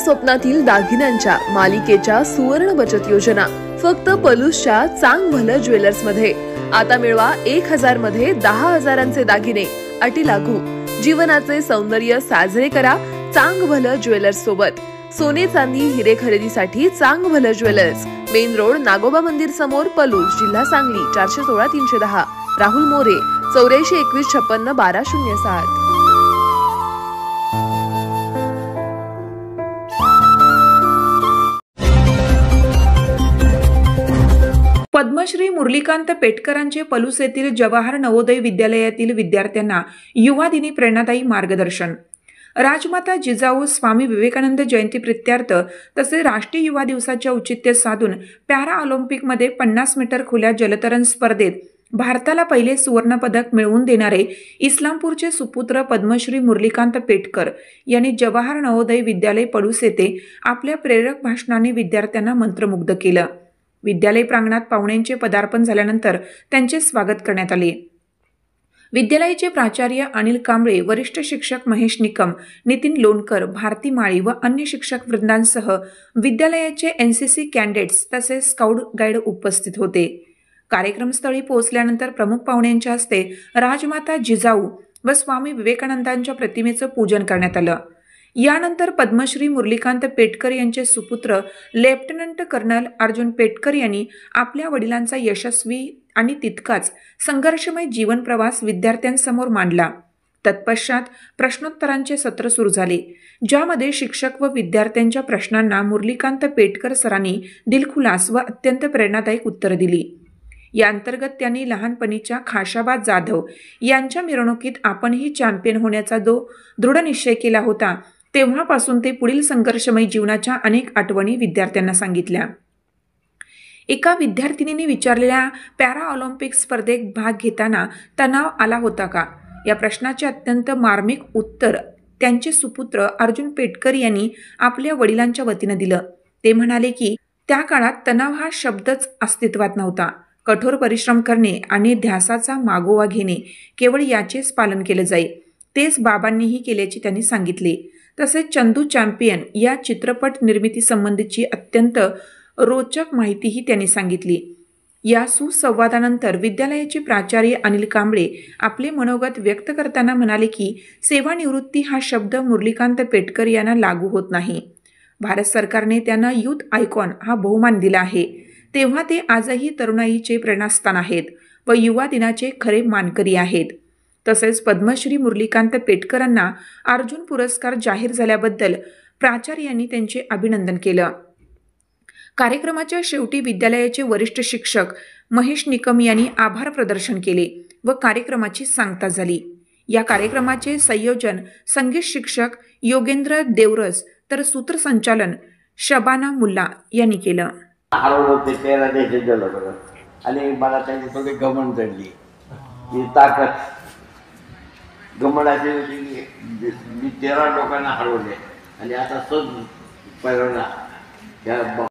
स्वप्नातील दागिन्यांच्या मालिकेच्या सुवर्ण बचत योजना फक्त पलूसच्या चांग भलं ज्वेलर्स मध्ये। आता मिळवा 1000 मध्ये 10,000चे दागिने, अटी लागू। जीवनाचे सौंदर्य साजरे करा चांग भलं ज्वेलर्स सोबत। सोने चांदी हिरे खरेदीसाठी चांग भलं ज्वेलर्स, मेन रोड, नागोबा मंदिर समोर, पलूस, जिल्हा सांगली। 416 310। राहुल मोरे 84 21 56 1207। पद्मश्री मुरलीकांत पेटकरांचे पलूस येथील जवाहर नवोदय विद्यालयातील विद्यार्थ्यांना युवा दिनी प्रेरणादायी मार्गदर्शन। राजमाता जिजाऊ स्वामी विवेकानंद जयंती प्रित्यर्थ तसेच राष्ट्रीय युवा दिवसाच्या औचित्य साधून पॅरा ऑलिम्पिकमध्ये 50 मीटर खुल्या जलतरण स्पर्धेत भारताला पहिले सुवर्ण पदक मिळवून देणारे इस्लामपूरचे सुपुत्र पद्मश्री मुरलीकांत पेटकर यांनी जवाहर नवोदय विद्यालय पलूस येथे आपल्या प्रेरक भाषणाने विद्यार्थ्यांना मंत्रमुग्ध केलं। विद्यालय प्रांगणात पाहुण्यांचे पदार्पण झाल्यानंतर त्यांचे स्वागत करण्यात आले। विद्यालयाचे प्राचार्य अनिल कांबळे, वरिष्ठ शिक्षक महेश निकम, नितीन लोणकर, भारती माळी व अन्य शिक्षक वृंदांसह विद्यालयाचे एनसीसी कॅडेट्स तसेच स्काउट गाईड उपस्थित होते। कार्यक्रमस्थळी पोहोचल्यानंतर प्रमुख पाहुण्यांच्या हस्ते राजमाता जिजाऊ व स्वामी विवेकानंदांच्या प्रतिमेचं पूजन करण्यात आलं। यानंतर पद्मश्री मुरलीकांत पेटकर यांचे सुपुत्र लेफ्टनंट कर्नल अर्जुन पेटकर यांनी आपल्या वडिलांचा यशस्वी आणि तितकाच संघर्षमय जीवन प्रवास विद्यार्थ्यांसमोर मांडला। तत्पश्चात प्रश्नोत्तरांचे सत्र सुरू झाले, ज्यामध्ये शिक्षक व विद्यार्थ्यांच्या प्रश्नांना मुरलीकांत पेटकर सरांनी दिलखुलास व अत्यंत प्रेरणादायक उत्तरं दिली। या अंतर्गत त्यांनी लहानपणीच्या खाशाबाद जाधव यांच्या मिरवणुकीत आपणही चॅम्पियन होण्याचा जो दृढ निश्चय केला होता, तेव्हापासून ते पुढील संघर्षमय जीवनाच्या अनेक आठवणी विद्यार्थ्यांना सांगितल्या। एका विद्यार्थिनीने विचारलेल्या पॅरा ऑलिम्पिक स्पर्धेत भाग घेताना तणाव आला होता का, या प्रश्नाचे अत्यंत मार्मिक उत्तर त्यांचे सुपुत्र अर्जुन पेटकर यांनी आपल्या वडिलांच्या वतीनं दिलं। ते म्हणाले की त्या काळात तणाव हा शब्दच अस्तित्वात नव्हता। कठोर परिश्रम करणे आणि ध्यासाचा मागोवा घेणे, केवळ याचेच पालन केले जाईल, तेच बाबांनीही केल्याचे त्यांनी सांगितले। तसेच चंदू चॅम्पियन या चित्रपट निर्मिती संबंधीची अत्यंत रोचक माहितीही त्यांनी सांगितली। या सुसंवादानंतर विद्यालयाचे प्राचार्य अनिल कांबळे आपले मनोगत व्यक्त करताना म्हणाले की सेवानिवृत्ती हा शब्द मुरलीकांत पेटकर यांना लागू होत नाही। भारत सरकारने त्यांना यूथ आयकॉन हा बहुमान दिला आहे, तेव्हा ते आजही तरुणाईचे प्रेरणास्थान आहेत व युवा दिनाचे खरे मानकरी आहेत। तसेच पद्मश्री मुरलीकांत पेटकरांना अर्जुन पुरस्कार जाहीर झाल्याबद्दल प्राचार्यांनी त्यांचे अभिनंदन केलं। कार्यक्रमाच्या शेवटी विद्यालयाचे वरिष्ठ शिक्षक महेश निकम यांनी आभार प्रदर्शन केले व कार्यक्रमाची सांगता झाली। या कार्यक्रमाचे संयोजन संगीत शिक्षक योगेंद्र देवरस तर सूत्रसंचालन शबाना मुल्ला यांनी केलं। हरवलं ते 13 देशात गेलं बरं, आणि मला त्यांची थोडी घमंड चढली, ही ताकद घमंडाची होती। मी 13 लोकांना हरवले आणि आता सहज पहिल्यांदा